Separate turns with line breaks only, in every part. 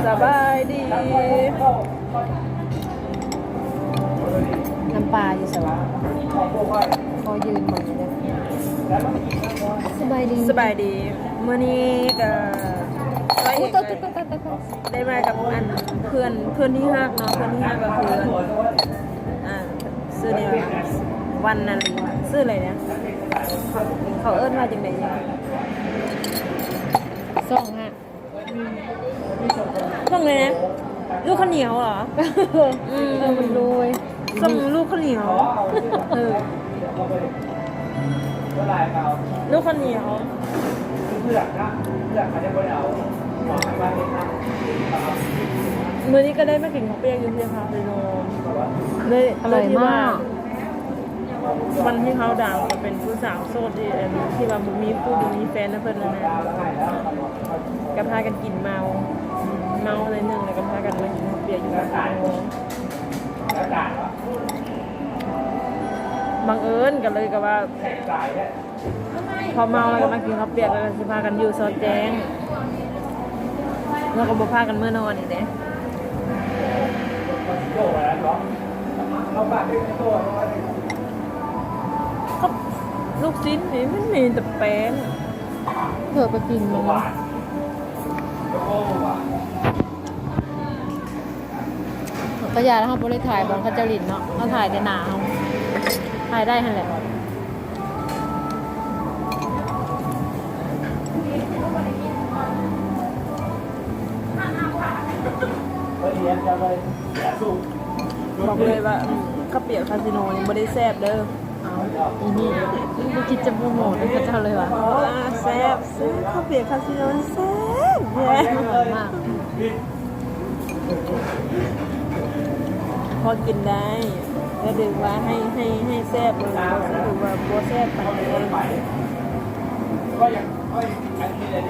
สบายดี
น้ำปลาอยู่สวะพอยืนหมดเลยสบายดี
มื้อนี้ก็ร้อยเอก
ตุ๊
เล
ด
ย
ตุ๊ดตุ๊ดตุ๊ด
ได้มากับอันเพื่อนที่ฮักเนาะเพื่อนที่ฮักก็คือชื่อเนี่ยวันนาลีชื่ออะไรเนี่ยเขาเอิ้นว่าจังได๋เนี่ย
ส่องฮะ
ต้องเลยนะลูกข้าวเหนียวเหรอ
มันรวย
ส่งลูกข้าวเหนียวลูกข้าวเหนียวมื้อนี้ก็ได้มากินข้าวเปียกอยู่ที่คาเฟ่โนเลย
อร่อยมาก
วันที่เขาดาวก็เป็นผู้สาวโสดที่ว่าบุมีผู้บุมีแฟนนะเพิ่นนะก็พากันกินเมาเลยนึงแล้วก็พากันมากินข้าวเปียกอยู่คาเฟ่โนบังเอิญกันเลยก็ว่าพอเมาแล้วก็มากินข้าวเปียกแล้วก็สิพากันอยู่ซอยแจ้งแล้วก็บ่พากันเมื่อนอนอีกเด้ก็ลูกชิ้นนี่มันมีแต่แป้ง
เผื่อไปกินมั้งก็ยาแล้วเขาบริถ่ายบอลเขาจะลินเนาะเขาถ่ายแต่หนาเขาถ่ายได้ทันแหละ
บอกเลยว่าข้าวเปียกคาสิโนยังไม่ได้แซ่บเด้อ
อีนี่ไม่คิดจะโปรโมทให้เขาเจ้าเลยวะ
แซ่บข้าวเปียกคาสิโนแซ่บแย่
อร่อยมาก
พอกินได้ก็ดึกว่าให้แซ่บเลยถือว่าโบแซ่บไปเลย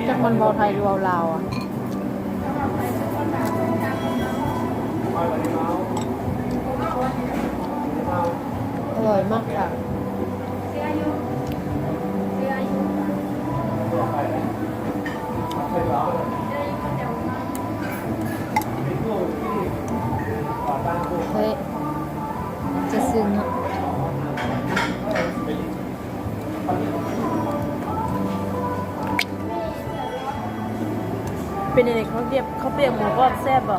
จากคนบอไทยหรือลาวอ่ะอร่อยมากค่ะเฮ้ยจะซึ้งอ่ะ
เป็นยังไงข้าวเปียกหมูกรอบแซ่บป่ะ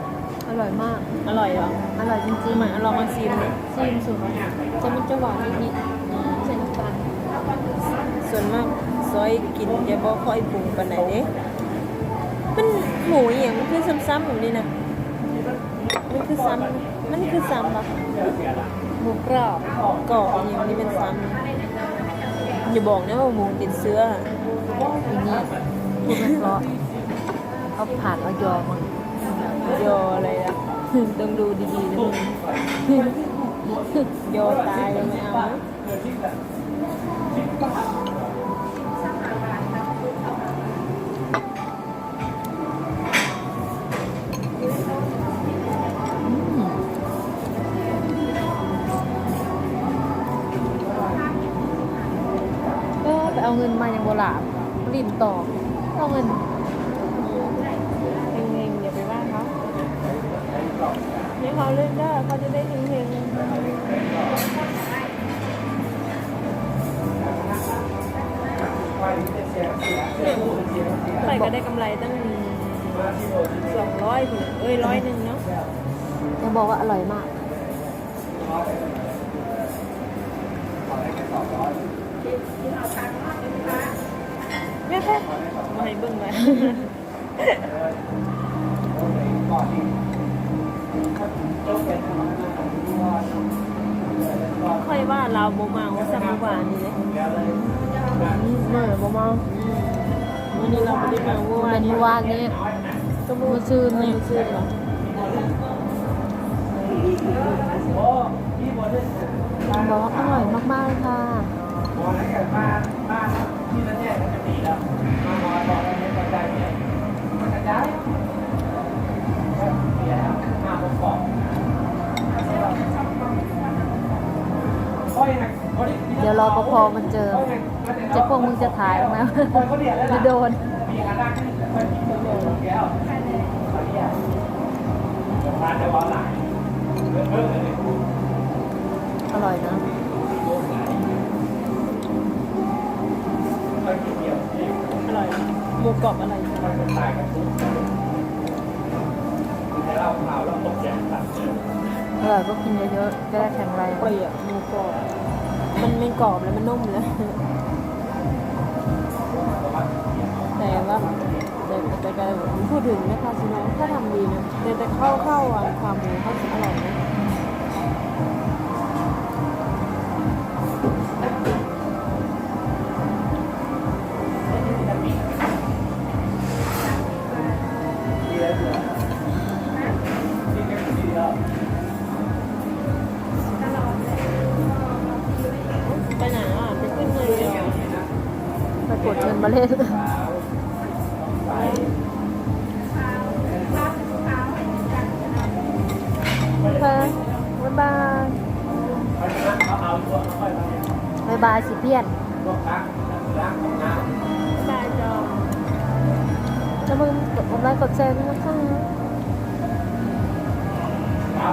อร่อยมาก
อร่อยเหรอ
อร่อยจริง
เหมือนลองมาชิมดิ
ๆซีมสุดจะมันจะหวานนิดๆใส่น้ำตาล
ส่วนมากซอยกินจะบ่ค่อยปรุงปานไหนเด้มันหมูอย่างมันคือซ้ำๆอยู่นี่นะมันคือซ้ำป่ะ
หมูกรอบ
กรอบอย่างนี้เป็นซ้ำอย่าบอกนะว่าหมูติดเชื้อ
อีนี่พูดไม่เพราะเขาผ่านเอายอมา
ยออะไรอ่ะต้องดูดีๆนะมึงยอตายยังไม่เอา
ก็ไปเอาเงินมาอย่างโบราณริมต่อเอาเงิน
เฮงๆอย่าไปว่าเขาให้เขาเล่นได้เขาจะได้เฮงๆไปก็ได้กำไรตั้ง200ถึง100เนาะ
จะบอกว่าอร่อยมาก
เนี่ยแค่มาให้เบิ่งไว้ค่อยว่าเราโมมาว่าสักวานนี่เลย
ไม่บ่มา
วันนี้เราไม่ได้มาเมื่อวา
เป็น น
นี้
เมื่อวานนี้ก็มือชื่นนี่
ชื่อเหรอ
บอกว่าอร่อยมากๆเลยค่ะเดี๋ยวรอปภมันเจอพวกมึงจะถ่ายไหมจะโดน อร่อยนะ
อร่อยหมูกรอบอะไร
อร่อยก็กินเยอะๆจะได้แข็งแรง
เปรี้ยวหมูกรอบมันไม่กรอบแล้วมันนุ่มเลยแต่ว่าแต่ก็พูดถึงนะคะซิโนะถ้าทำดีนะแต่เข้าอ่ะความหมูเขาอร่อยนะไปไหนอ่ะไปขึ้นเงินเดียว
ไปกดเงินมาเล่นโอเคบ๊ายบายบ๊ายบายสิเพี้ยน
ได้จอ
แล้วมึงกดไลค์กดแชร์ด้วยนะคะ